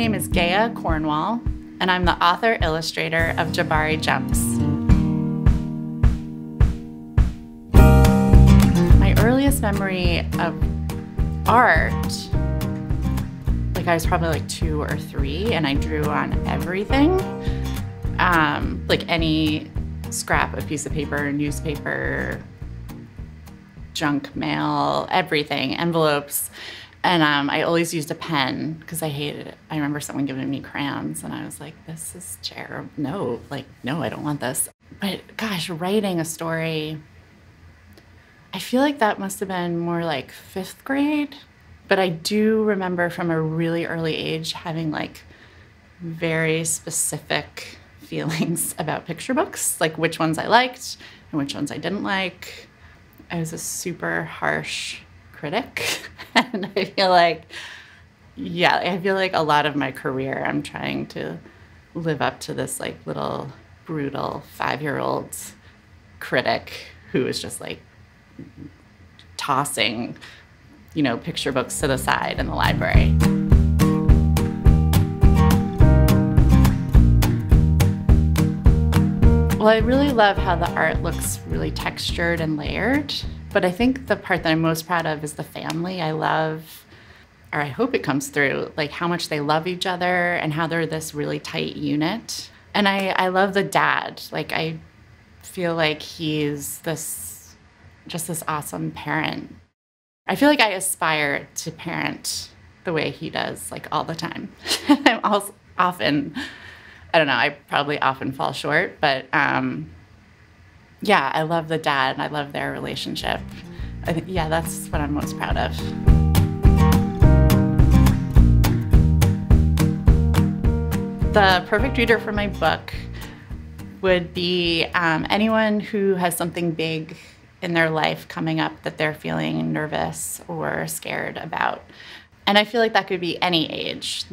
name is Gaia Cornwall, and I'm the author-illustrator of Jabari Jumps. My earliest memory of art, like I was probably like 2 or 3, and I drew on everything. Like any scrap, a piece of paper, newspaper, junk mail, everything, envelopes. And I always used a pen because I hated it. I remember someone giving me crayons and I was like, this is terrible. No, I don't want this. But gosh, writing a story, I feel like that must have been more like 5th grade. But I do remember from a really early age having like very specific feelings about picture books, like which ones I liked and which ones I didn't like. I was a super harsh critic. And I feel like, a lot of my career, I'm trying to live up to this like little brutal 5-year-old critic who is just like tossing, picture books to the side in the library. Well, I really love how the art looks really textured and layered. But I think the part that I'm most proud of is the family. I love, or I hope it comes through, like how much they love each other and how they're this really tight unit. And I love the dad. Like I feel like he's this awesome parent. I feel like I aspire to parent the way he does, like all the time. I'm also often, I don't know, I probably often fall short, but yeah, I love the dad and I love their relationship. I think, that's what I'm most proud of. The perfect reader for my book would be anyone who has something big in their life coming up that they're feeling nervous or scared about. And I feel like that could be any age.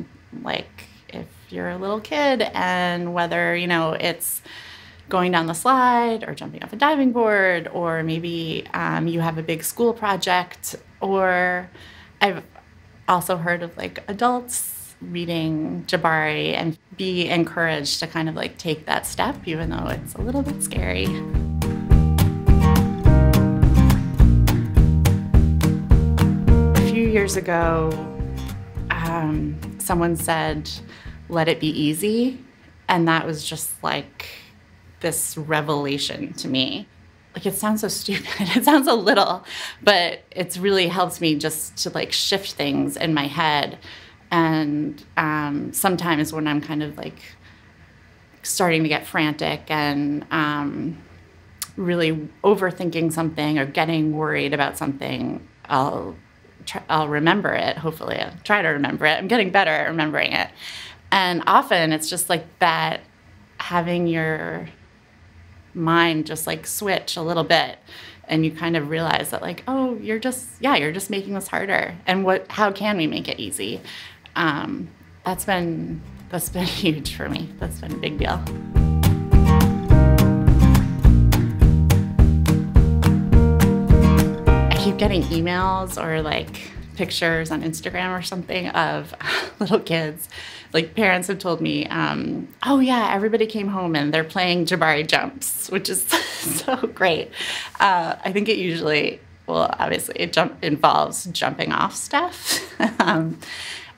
Like if you're a little kid and whether, it's going down the slide or jumping off a diving board, or maybe you have a big school project, or I've also heard of like adults reading Jabari and be encouraged to kind of like take that step, even though it's a little bit scary. A few years ago, someone said, "Let it be easy," and that was just like this revelation to me. Like it sounds so stupid, it sounds a little, but it's really helped me just to like shift things in my head. And sometimes when I'm kind of like starting to get frantic and really overthinking something or getting worried about something, I'll remember it, hopefully. I'll try to remember it. I'm getting better at remembering it. And often it's just like that, having your mind just like switch a little bit and you kind of realize that like, oh, you're just making this harder. And how can we make it easy? That's been huge for me. That's been a big deal. I keep getting emails or like pictures on Instagram or something of little kids. Like parents have told me, oh yeah, everybody came home and they're playing Jabari Jumps, which is so great. I think it usually, obviously it involves jumping off stuff.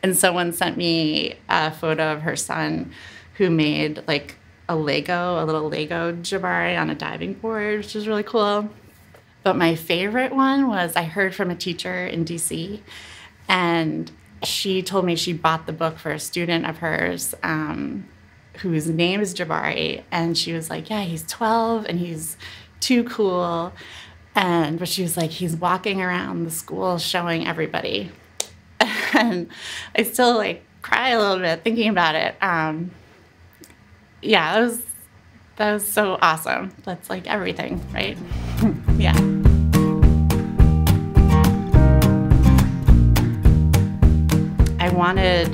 And someone sent me a photo of her son who made like a little Lego Jabari on a diving board, which is really cool. But my favorite one was I heard from a teacher in DC, and she told me she bought the book for a student of hers whose name is Jabari, and she was like, yeah, he's 12 and he's too cool. But she was like, he's walking around the school showing everybody. And I still like cry a little bit thinking about it. Yeah, that was so awesome. That's like everything, right? Yeah. I wanted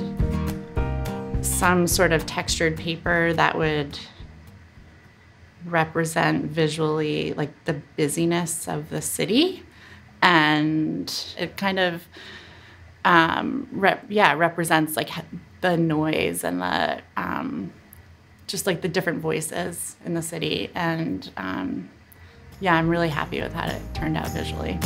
some sort of textured paper that would represent visually like the busyness of the city, and it kind of represents like the noise and the just like the different voices in the city. And yeah, I'm really happy with how it turned out visually.